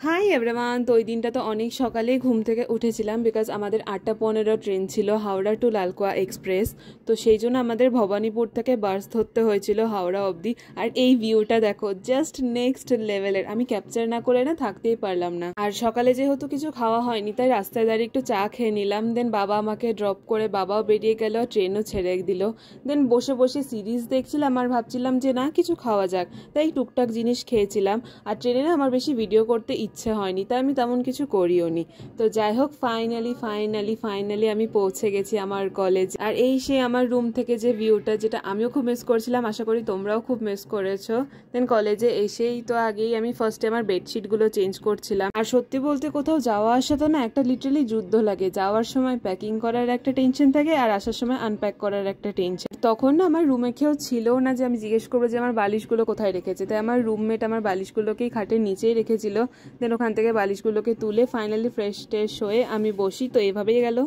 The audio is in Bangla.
Hi everyone. তো ওই দিনটা তো অনেক সকালেই ঘুম থেকে উঠেছিলাম, বিকজ আমাদের 8:15 ট্রেন ছিল হাওড়া টু লালকুয়া এক্সপ্রেস। তো সেই জন্য আমাদের ভবানীপুর থেকে বাস ধরতে হয়েছিল হাওড়া অবধি। আর এই ভিউটা দেখো, জাস্ট নেক্সট লেভেলের। আমি ক্যাপচার না করে না থাকতেই পারলাম না। আর সকালে যেহেতু কিছু খাওয়া হয়নি, তাই রাস্তায় দাঁড়িয়ে একটু চা খেয়ে নিলাম। দেন বাবা আমাকে ড্রপ করে বাবাও বেরিয়ে গেল, ট্রেনও ছেড়ে দিল। দেন বসে বসে সিরিজ দেখছিলাম আর ভাবছিলাম যে না, কিছু খাওয়া যাক, তাই টুকটাক জিনিস খেয়েছিলাম। আর ট্রেনে না আমার বেশি ভিডিও করতে ইচ্ছে হয়নি, তাই আমি তেমন কিছু করিও নি। তো যাই হোক, ফাইনালি আমি পৌঁছে গেছি আমার কলেজ। আর এই সে আমার রুম থেকে যে ভিউটা, যেটা আমিও খুব মিস করছিলাম, আশা করি তোমরাও খুব মিস করেছো। দেন কলেজে এসেই তো আগেই আমি ফার্স্টে আমার বেডশিটগুলো চেঞ্জ করছিলাম। আর সত্যি বলতে কোথাও যাওয়া আসা তো না একটা লিটারালি যুদ্ধ লাগে। যাওয়ার সময় প্যাকিং করার একটা টেনশন থাকে, আর আসার সময় আনপ্যাক করার একটা টেনশন। তখন না আমার রুমে কেউ ছিল না যে আমি জিজ্ঞেস করবো যে আমার বালিশগুলো কোথায় রেখেছে, তাই আমার রুমমেট আমার বালিশগুলোকেই খাটের নিচেই রেখেছিল। দেন ওখান থেকে বালিশগুলোকে তুলে ফাইনালি ফ্রেশ ট্রেশ হয়ে আমি বসি। তো এভাবেই গেল।